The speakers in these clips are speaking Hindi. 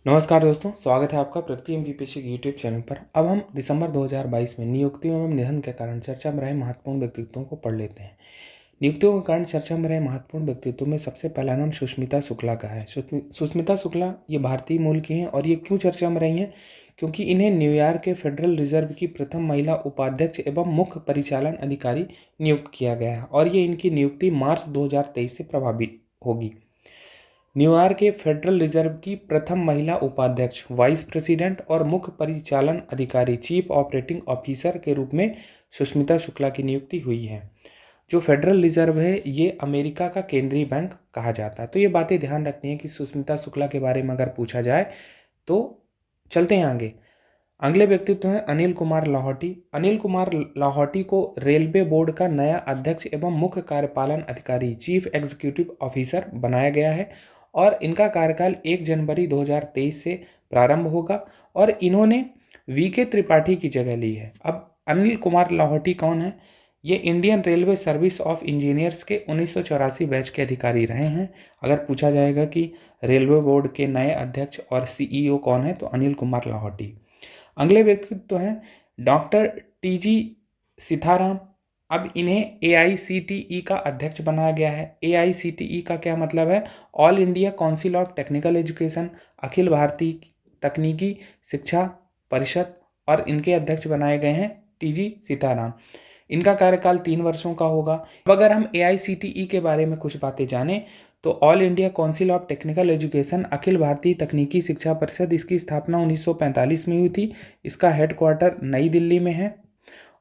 नमस्कार दोस्तों, स्वागत है आपका प्रगति एमपीएससी के यूट्यूब चैनल पर। अब हम दिसंबर 2022 में नियुक्तियों एवं निधन के कारण चर्चा में रहे महत्वपूर्ण व्यक्तित्वों को पढ़ लेते हैं। नियुक्तियों के कारण चर्चा में रहे महत्वपूर्ण व्यक्तित्व में सबसे पहला नाम सुष्मिता शुक्ला का है। सुष्मिता शुक्ला ये भारतीय मूल की हैं और ये क्यों चर्चा में रही हैं? क्योंकि इन्हें न्यूयॉर्क के फेडरल रिजर्व की प्रथम महिला उपाध्यक्ष एवं मुख्य परिचालन अधिकारी नियुक्त किया गया है और ये इनकी नियुक्ति मार्च 2023 से प्रभावी होगी। न्यूयॉर्क के फेडरल रिजर्व की प्रथम महिला उपाध्यक्ष, वाइस प्रेसिडेंट और मुख्य परिचालन अधिकारी, चीफ ऑपरेटिंग ऑफिसर के रूप में सुष्मिता शुक्ला की नियुक्ति हुई है। जो फेडरल रिजर्व है ये अमेरिका का केंद्रीय बैंक कहा जाता है। तो ये बातें ध्यान रखनी है कि सुष्मिता शुक्ला के बारे में अगर पूछा जाए तो चलते हैं आगे। अगले व्यक्तित्व हैं अनिल कुमार लाहौटी। अनिल कुमार लाहौटी को रेलवे बोर्ड का नया अध्यक्ष एवं मुख्य कार्यपालन अधिकारी, चीफ एग्जीक्यूटिव ऑफिसर बनाया गया है और इनका कार्यकाल 1 जनवरी 2023 से प्रारंभ होगा और इन्होंने वीके त्रिपाठी की जगह ली है। अब अनिल कुमार लाहौटी कौन है? ये Indian railway service of engineers के 1984 बैच के अधिकारी रहे हैं। अगर पूछा जाएगा कि रेलवे बोर्ड के नए अध्यक्ष और सीईओ कौन है तो अनिल कुमार लाहौटी। अगले व्यक्तित्व हैं डॉक्टर टीजी सीताराम। अब इन्हें एआईसीटीई का अध्यक्ष बनाया गया है। एआईसीटीई का क्या मतलब है? All India Council of Technical Education, अखिल भारतीय तकनीकी शिक्षा परिषद, और इनके अध्यक्ष बनाए गए हैं टीजी सीताराम। इनका कार्यकाल 3 वर्षों का होगा। अब अगर हम एआईसीटीई के बारे में कुछ बातें जानें तो All India Council of Technical Education, अखिल भारतीय तकनीकी शिक्षा परिषद, इसकी स्थापना 1945 में हुई थी। इसका हेडक्वार्टर नई दिल्ली में है।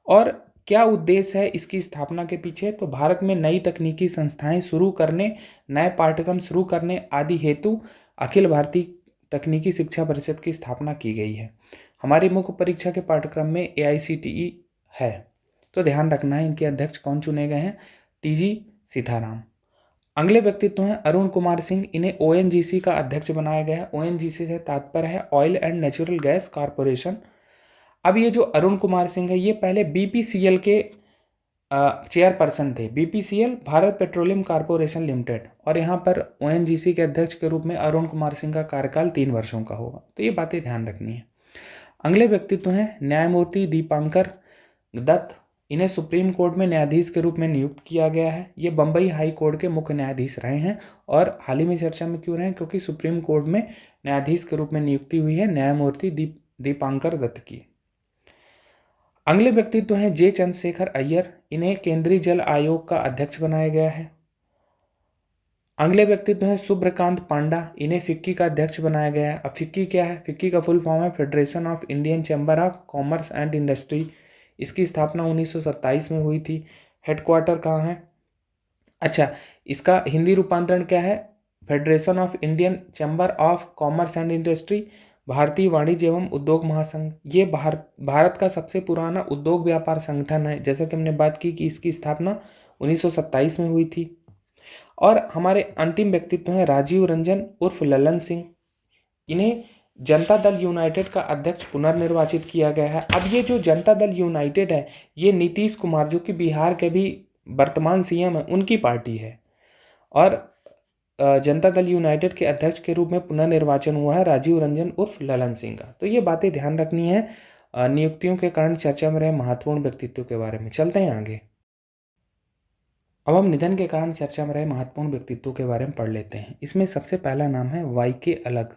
और क्या उद्देश्य है इसकी स्थापना के पीछे? तो भारत में नई तकनीकी संस्थाएं शुरू करने, नए पाठ्यक्रम शुरू करने आदि हेतु अखिल भारतीय तकनीकी शिक्षा परिषद की स्थापना की गई है। हमारी मुख्य परीक्षा के पाठ्यक्रम में एआईसीटीई है, तो ध्यान रखना है इनके अध्यक्ष कौन चुने गए हैं, टीजी सीताराम। अगले व्यक्तित्व हैं अरुण कुमार सिंह। इन्हें ओएनजीसी का अध्यक्ष बनाया गया है। ओएनजीसी से तात्पर्य है oil and natural gas corporation. अब ये जो अरुण कुमार सिंह है ये पहले बीपीसीएल के चेयरपर्सन थे। BPCL Bharat petroleum corporation limited, और यहाँ पर ओएनजीसी के अध्यक्ष के रूप में अरुण कुमार सिंह का कार्यकाल 3 वर्षों का होगा। तो ये बातें ध्यान रखनी है। अगले व्यक्तित्व हैं न्यायमूर्ति दीपांकर दत्त। इन्हें सुप्रीम कोर्ट में न्यायाधीश के रूप में नियुक्त किया गया है। ये बम्बई हाई कोर्ट के मुख्य न्यायाधीश रहे हैं और हाल ही में चर्चा में क्यों रहे हैं? क्योंकि सुप्रीम कोर्ट में न्यायाधीश के रूप में नियुक्ति हुई है न्यायमूर्ति दीपांकर दत्त की। अगले व्यक्तित्व हैं जे चंद्रशेखर अय्यर। इन्हें केंद्रीय जल आयोग का अध्यक्ष बनाया गया है। अगले व्यक्तित्व हैं सुब्रकांत पांडा। इन्हें फिक्की का अध्यक्ष बनाया गया है। अब फिक्की क्या है? फिक्की का फुल फॉर्म है federation of Indian chamber of commerce and industry. इसकी स्थापना 1927 में हुई थी। हेडक्वार्टर कहाँ है? अच्छा, इसका हिंदी रूपांतरण क्या है? Federation of Indian chamber of commerce and industry, भारतीय वाणिज्य एवं उद्योग महासंघ। ये भारत का सबसे पुराना उद्योग व्यापार संगठन है। जैसा कि हमने बात की कि इसकी स्थापना 1927 में हुई थी। और हमारे अंतिम व्यक्तित्व हैं राजीव रंजन उर्फ ललन सिंह। इन्हें जनता दल यूनाइटेड का अध्यक्ष पुनर्निर्वाचित किया गया है। अब ये जो जनता दल यूनाइटेड है ये नीतीश कुमार, जो कि बिहार के भी वर्तमान सीएम है, उनकी पार्टी है। और जनता दल यूनाइटेड के अध्यक्ष के रूप में पुनर्निर्वाचन हुआ है राजीव रंजन उर्फ ललन सिंह का। तो ये बातें ध्यान रखनी है नियुक्तियों के कारण चर्चा में रहे महत्वपूर्ण व्यक्तित्व के बारे में। चलते हैं आगे। अब हम निधन के कारण चर्चा में रहे महत्वपूर्ण व्यक्तित्व के बारे में पढ़ लेते हैं। इसमें सबसे पहला नाम है वाईके अलग।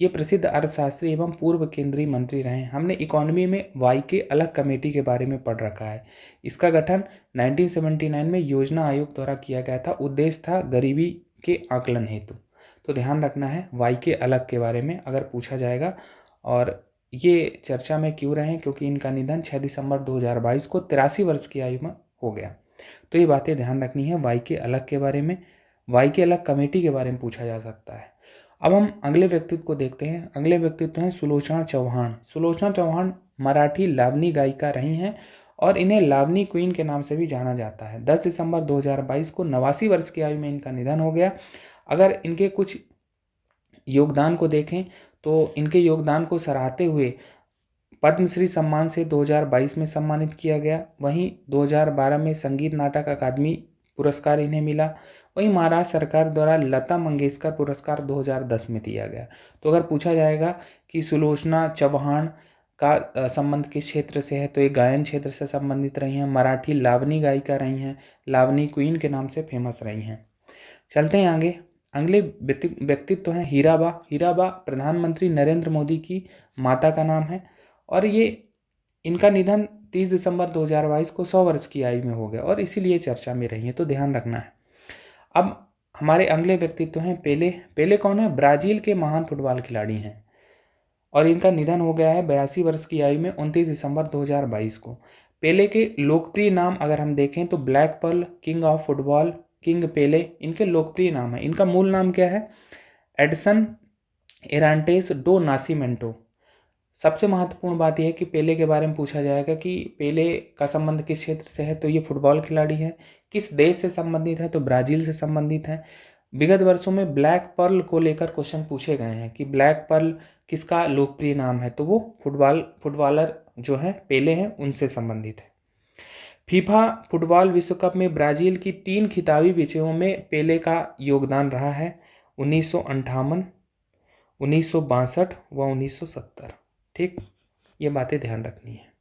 ये प्रसिद्ध अर्थशास्त्री एवं पूर्व केंद्रीय मंत्री रहे हैं। हमने इकोनॉमी में वाईके अलग कमेटी के बारे में पढ़ रखा है। इसका गठन 1979 में योजना आयोग द्वारा किया गया था। उद्देश्य था गरीबी के आकलन हेतु। तो ध्यान रखना है वाईके अलग के बारे में अगर पूछा जाएगा। और ये चर्चा में क्यों रहे? क्योंकि इनका निधन 6 दिसंबर 2022 को 83 वर्ष की आयु में हो गया। तो ये बातें ध्यान रखनी है वाईके अलग के बारे में। वाईके अलग कमेटी के बारे में पूछा जा सकता है। अब हम अगले व्यक्तित्व को देखते हैं। अगले व्यक्तित्व हैं सुलोचना चौहान। सुलोचना चौहान मराठी लावनी गायिका रही हैं और इन्हें लावनी क्वीन के नाम से भी जाना जाता है। 10 दिसंबर 2022 को 89 वर्ष की आयु में इनका निधन हो गया। अगर इनके कुछ योगदान को देखें तो इनके योगदान को सराहते हुए पद्मश्री सम्मान से 2022 में सम्मानित किया गया। वहीं 2012 में संगीत नाटक अकादमी पुरस्कार इन्हें मिला। वहीं महाराष्ट्र सरकार द्वारा लता मंगेशकर पुरस्कार 2010 में दिया गया। तो अगर पूछा जाएगा कि सुलोचना चौहान का संबंध किस क्षेत्र से है, तो ये गायन क्षेत्र से संबंधित रही हैं। मराठी लावनी गायिका रही हैं, लावनी क्वीन के नाम से फेमस रही हैं। चलते हैं आगे। अगले व्यक्तित्व हैं हीराबा। हीराबा प्रधानमंत्री नरेंद्र मोदी की माता का नाम है और ये इनका निधन 30 दिसंबर 2022 को 100 वर्ष की आयु में हो गया और इसीलिए चर्चा में रही है, तो ध्यान रखना है। अब हमारे अगले व्यक्तित्व हैं पेले। पेले कौन है? ब्राजील के महान फुटबॉल खिलाड़ी हैं और इनका निधन हो गया है 82 वर्ष की आयु में 29 दिसंबर 2022 को। पेले के लोकप्रिय नाम अगर हम देखें तो black pearl, king of football, king Pele इनके लोकप्रिय नाम है। इनका मूल नाम क्या है? Edson Arantes do Nascimento. सबसे महत्वपूर्ण बात यह है कि पेले के बारे में पूछा जाएगा कि पेले का संबंध किस क्षेत्र से है, तो ये फुटबॉल खिलाड़ी है। किस देश से संबंधित है, तो ब्राजील से संबंधित है। विगत वर्षों में ब्लैक पर्ल को लेकर क्वेश्चन पूछे गए हैं कि ब्लैक पर्ल किसका लोकप्रिय नाम है, तो वो फुटबॉलर जो है पेले हैं उनसे संबंधित है। फीफा फुटबॉल विश्व कप में ब्राजील की 3 खिताबी विजयों में पेले का योगदान रहा है, 1958, 1962 व 1970। ठीक, ये बातें ध्यान रखनी है।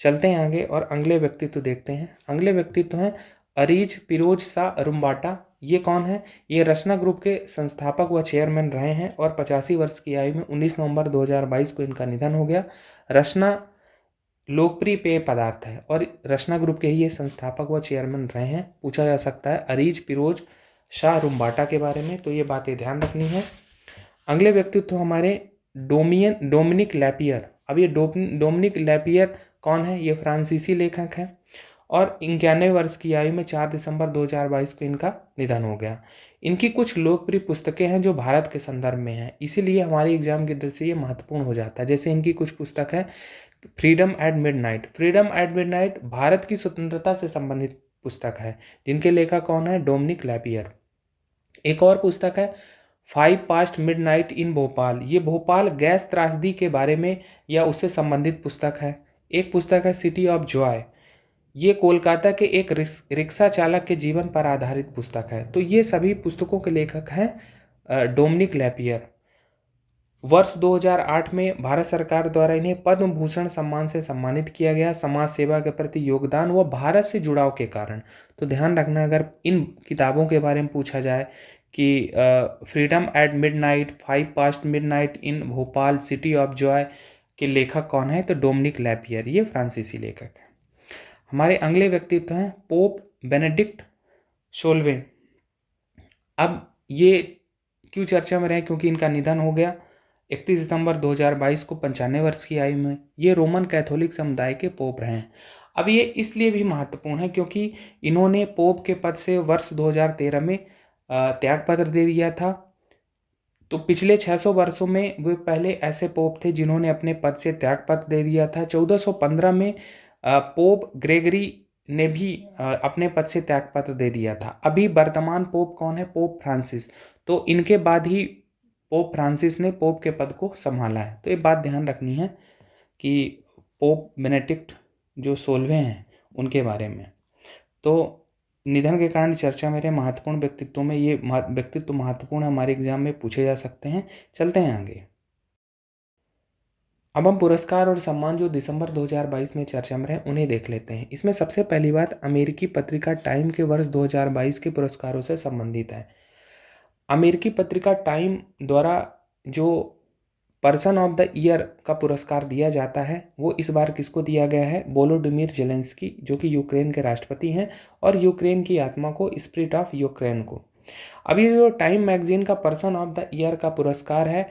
चलते हैं आगे और अगले व्यक्तित्व देखते हैं। अगले व्यक्तित्व हैं अरीज फिरोज शाह रुम्बाटा। ये कौन है? ये रचना ग्रुप के संस्थापक व चेयरमैन रहे हैं और 85 वर्ष की आयु में 19 नवंबर 2022 को इनका निधन हो गया। रचना लोकप्रिय पेय पदार्थ है और रचना ग्रुप के ही ये संस्थापक व चेयरमैन रहे हैं। पूछा जा सकता है अरीज फिरोज शाह रुम्बाटा के बारे में, तो ये बातें ध्यान रखनी है। अगले व्यक्तित्व हमारे डोमिनिक लैपियर। अब ये डोमिनिक लैपियर कौन है? ये फ्रांसीसी लेखक हैं और 91 वर्ष की आयु में 4 दिसंबर 2022 को इनका निधन हो गया। इनकी कुछ लोकप्रिय पुस्तकें हैं जो भारत के संदर्भ में हैं, इसीलिए हमारे एग्जाम की दृष्टि से ये महत्वपूर्ण हो जाता है। जैसे इनकी कुछ पुस्तक है freedom at midnight. Freedom at midnight Bharat की स्वतंत्रता से संबंधित पुस्तक है, जिनके लेखक कौन है? Dominique Lapierre. एक और पुस्तक है 5 पास्ट मिडनाइट इन भोपाल। ये भोपाल गैस त्रासदी के बारे में या उससे संबंधित पुस्तक है। एक पुस्तक है सिटी ऑफ जॉय। ये कोलकाता के एक रिक्शा चालक के जीवन पर आधारित पुस्तक है। तो ये सभी पुस्तकों के लेखक हैं डोमिनिक लैपियर। वर्ष 2008 में भारत सरकार द्वारा इन्हें पद्म भूषण सम्मान से सम्मानित किया गया, समाज सेवा के प्रति योगदान व भारत से जुड़ाव के कारण। तो ध्यान रखना, अगर इन किताबों के बारे में पूछा जाए कि freedom at midnight, 5 past midnight in Bhopal, city of joy के लेखक कौन है, तो डोमिनिक लैपियर, ये फ्रांसीसी लेखक है। हमारे अगले व्यक्तित्व हैं पोप बेनेडिक्ट 16वें। अब ये क्यों चर्चा में रहे? क्योंकि इनका निधन हो गया 31 दिसंबर 2022 को 95 वर्ष की आयु में। ये रोमन कैथोलिक समुदाय के पोप रहे हैं। अब ये इसलिए भी महत्वपूर्ण है क्योंकि इन्होंने पोप के पद से वर्ष 2013 में त्यागपत्र दे दिया था। तो पिछले 600 वर्षों में वे पहले ऐसे पोप थे जिन्होंने अपने पद से त्यागपत्र दे दिया था। 1415 में पोप ग्रेगरी ने भी अपने पद से त्यागपत्र दे दिया था। अभी वर्तमान पोप कौन है? Pope Francis. तो इनके बाद ही पोप फ्रांसिस ने पोप के पद को संभाला है। तो ये बात ध्यान रखनी है कि पोप बेनेडिक्ट जो 16वें हैं उनके बारे में। तो निधन के कारण चर्चा में रहे महत्वपूर्ण व्यक्तित्वों में ये व्यक्तित्व महत्वपूर्ण हमारे एग्जाम में पूछे जा सकते हैं। चलते हैं आगे। अब हम पुरस्कार और सम्मान जो दिसंबर 2022 में चर्चा में रहे उन्हें देख लेते हैं। इसमें सबसे पहली बात अमेरिकी पत्रिका टाइम के वर्ष 2022 के पुरस्कारों से संबंधित है। अमेरिकी पत्रिका टाइम द्वारा जो पर्सन ऑफ द ईयर का पुरस्कार दिया जाता है वो इस बार किसको दिया गया है? वोलोडिमिर जेलेंस्की, जो कि यूक्रेन के राष्ट्रपति हैं, और यूक्रेन की आत्मा को, स्पिरिट ऑफ यूक्रेन को। अभी जो टाइम मैगजीन का पर्सन ऑफ द ईयर का पुरस्कार है,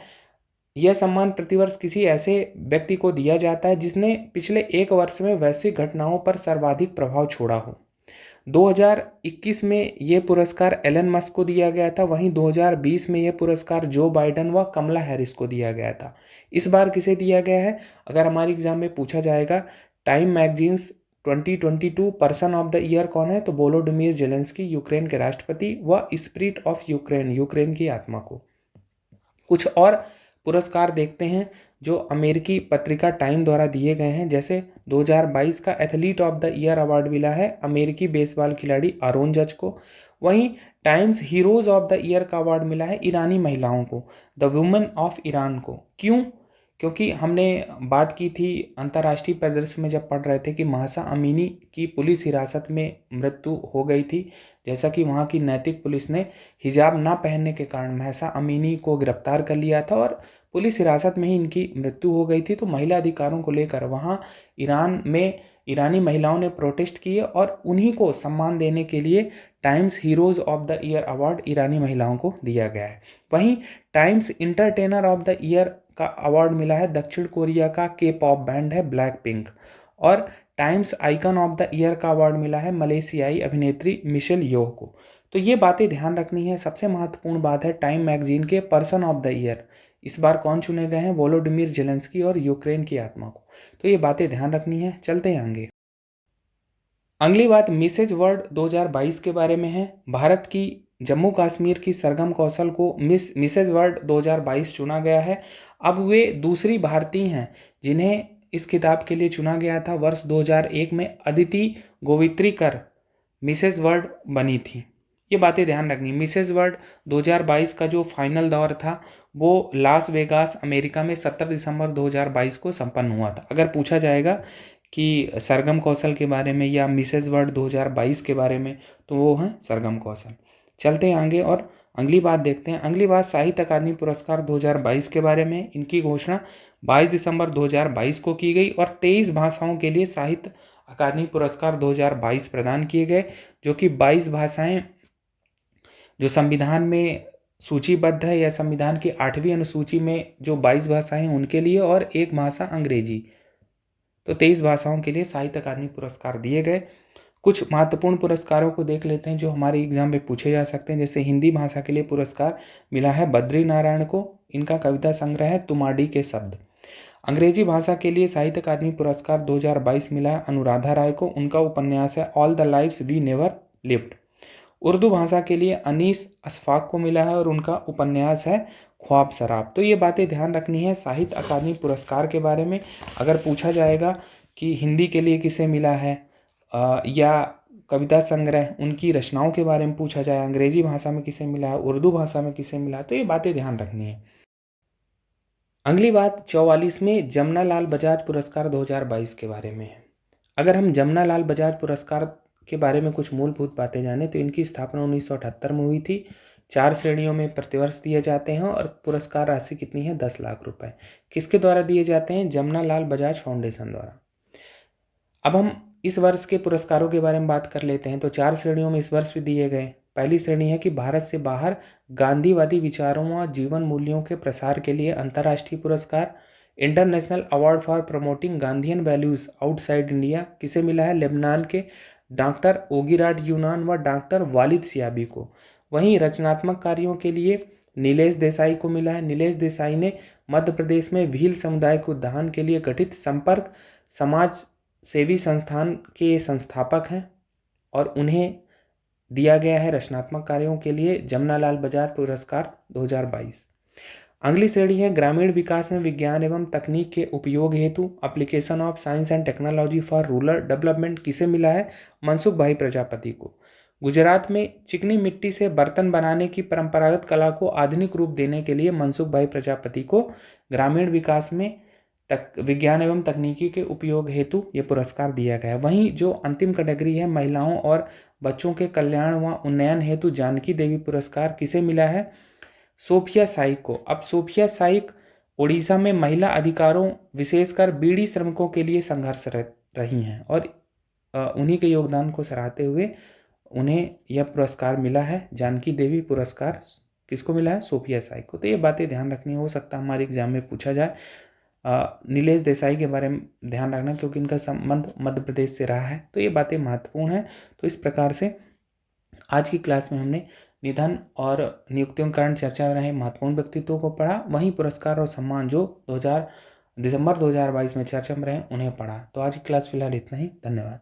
यह सम्मान प्रतिवर्ष किसी ऐसे व्यक्ति को दिया जाता है जिसने पिछले 1 वर्ष में वैश्विक घटनाओं पर सर्वाधिक प्रभाव छोड़ा हो। 2021 में ये पुरस्कार एलन मस्क को दिया गया था। वहीं 2020 में ये पुरस्कार जो बाइडन व कमला हैरिस को दिया गया था। इस बार किसे दिया गया है? अगर हमारे एग्जाम में पूछा जाएगा time magazines 2022 person of the year कौन है, तो वोलोडिमिर जेलेंस्की, यूक्रेन के राष्ट्रपति, व स्पिरिट ऑफ यूक्रेन, यूक्रेन की आत्मा को। कुछ और पुरस्कार देखते हैं जो अमेरिकी पत्रिका टाइम द्वारा दिए गए हैं। जैसे 2022 का athlete of the Year award मिला है अमेरिकी बेसबॉल खिलाड़ी आरोन जज को। वहीं times Heroes of the Year का अवार्ड मिला है ईरानी महिलाओं को, द वुमेन ऑफ ईरान को। क्यों? क्योंकि हमने बात की थी अंतर्राष्ट्रीय परिदृश्य में जब पढ़ रहे थे कि महसा अमीनी की पुलिस हिरासत में मृत्यु हो गई थी। जैसा कि वहाँ की नैतिक पुलिस ने हिजाब ना पहनने के कारण महसा अमीनी को गिरफ्तार कर लिया था और पुलिस हिरासत में ही इनकी मृत्यु हो गई थी। तो महिला अधिकारों को लेकर वहाँ ईरान में ईरानी महिलाओं ने प्रोटेस्ट किए और उन्हीं को सम्मान देने के लिए Times Heroes of the Year award ईरानी महिलाओं को दिया गया है। वहीं Times Entertainer of the Year का अवार्ड मिला है दक्षिण कोरिया का के पॉप बैंड है ब्लैक पिंक। और Times Icon of the Year का अवार्ड मिला है मलेशियाई अभिनेत्री मिशेल योह को। तो ये बातें ध्यान रखनी है। सबसे महत्वपूर्ण बात है टाइम मैगजीन के पर्सन ऑफ द ईयर इस बार कौन चुने गए हैं? वोलोडिमिर जेलेंस्की और यूक्रेन की आत्मा को। तो ये बातें ध्यान रखनी है। चलते हैं आगे। अगली बात मिसेज वर्ल्ड 2022 के बारे में है। भारत की जम्मू कश्मीर की सरगम कौशल को मिसेज वर्ल्ड 2022 चुना गया है। अब वे दूसरी भारतीय हैं जिन्हें इस खिताब के लिए चुना गया था। वर्ष 2001 में अदिति गोवित्रीकर मिसेज वर्ल्ड बनी थी। ये बातें ध्यान रखनी। मिसेज वर्ल्ड 2022 का जो फाइनल दौर था वो लास वेगास अमेरिका में 17 दिसंबर 2022 को संपन्न हुआ था। अगर पूछा जाएगा कि सरगम कौशल के बारे में या मिसेज वर्ल्ड 2022 के बारे में तो वो हैं सरगम कौशल। चलते हैं आगे और अगली बात देखते हैं। अगली बात साहित्य अकादमी पुरस्कार 2022 के बारे में। इनकी घोषणा 22 दिसंबर 2022 को की गई और 23 भाषाओं के लिए साहित्य अकादमी पुरस्कार 2022 प्रदान किए गए, जो कि 22 भाषाएं जो संविधान में सूचीबद्ध है या संविधान की 8वीं अनुसूची में जो 22 भाषाएं उनके लिए और एक भाषा अंग्रेजी। तो 23 भाषाओं के लिए साहित्य अकादमी पुरस्कार दिए गए। कुछ महत्वपूर्ण पुरस्कारों को देख लेते हैं जो हमारे एग्जाम में पूछे जा सकते हैं। जैसे हिंदी भाषा के लिए पुरस्कार मिला है बद्री नारायण को, इनका कविता संग्रह है तुम्हारी के शब्द। अंग्रेजी भाषा के लिए साहित्य अकादमी पुरस्कार 2022 मिला है अनुराधा राय को, उनका उपन्यास है all the lives we never lived. Urdu भाषा के लिए अनीस अशफाक को मिला है और उनका उपन्यास है ख्वाब शराब। तो ये बातें ध्यान रखनी है साहित्य अकादमी पुरस्कार के बारे में। अगर पूछा जाएगा कि हिंदी के लिए किसे मिला है या कविता संग्रह उनकी रचनाओं के बारे में पूछा जाए, अंग्रेजी भाषा में किसे मिला है, उर्दू भाषा में किसे मिला है, तो ये बातें ध्यान रखनी है। अगली बात 44वें जमनालाल बजाज पुरस्कार 2022 के बारे में है। अगर हम जमनालाल बजाज पुरस्कार के बारे में कुछ मूलभूत बातें जाने तो इनकी स्थापना 1978 में हुई थी। 4 श्रेणियों में प्रतिवर्ष दिए जाते हैं और पुरस्कार राशि कितनी है? 10 लाख रुपए। किसके द्वारा दिए जाते हैं? जमनालाल बजाज फाउंडेशन द्वारा। अब हम इस वर्ष के पुरस्कारों के बारे में बात कर लेते हैं। तो 4 श्रेणियों में इस वर्ष भी दिए गए। पहली श्रेणी है कि भारत से बाहर गांधीवादी विचारों व जीवन मूल्यों के प्रसार के लिए अंतर्राष्ट्रीय पुरस्कार international award for promoting Gandhian values outside India किसे मिला है? लेबनान के डॉक्टर ओगिराट यूनान व डॉक्टर वालिद सियाबी को। वहीं रचनात्मक कार्यों के लिए नीलेश देसाई को मिला है। नीलेश देसाई ने मध्य प्रदेश में भील समुदाय के उत्थान के लिए गठित संपर्क समाज सेवी संस्थान के संस्थापक हैं और उन्हें दिया गया है रचनात्मक कार्यों के लिए जमनालाल बजाज पुरस्कार 2022। अगली श्रेणी है ग्रामीण विकास में विज्ञान एवं तकनीक के उपयोग हेतु application of science and technology for rural development किसे मिला है? मनसुख भाई प्रजापति को। गुजरात में चिकनी मिट्टी से बर्तन बनाने की परंपरागत कला को आधुनिक रूप देने के लिए मनसुख भाई प्रजापति को ग्रामीण विकास में विज्ञान एवं तकनीकी के उपयोग हेतु ये पुरस्कार दिया गया है। वहीं जो अंतिम कैटेगरी है महिलाओं और बच्चों के कल्याण व उन्नयन हेतु जानकी देवी पुरस्कार किसे मिला है? सोफिया साइक को। अब सोफिया साइक उड़ीसा में महिला अधिकारों विशेषकर बीड़ी श्रमिकों के लिए संघर्षरत रही हैं और उन्हीं के योगदान को सराहते हुए उन्हें यह पुरस्कार मिला है। जानकी देवी पुरस्कार किसको मिला है? सोफिया साइक को। तो ये बातें ध्यान रखनी हो सकता है हमारे एग्जाम में पूछा जाए। नीलेश देसाई के बारे में ध्यान रखना क्योंकि इनका संबंध मध्य प्रदेश से रहा है। तो ये बातें महत्वपूर्ण हैं। तो इस प्रकार से आज की क्लास में हमने निधन और नियुक्तियों के कारण चर्चा में रहे महत्वपूर्ण व्यक्तित्वों को पढ़ा, वहीं पुरस्कार और सम्मान जो दिसंबर 2022 में चर्चा में रहे उन्हें पढ़ा। तो आज की क्लास फिलहाल इतना ही। धन्यवाद।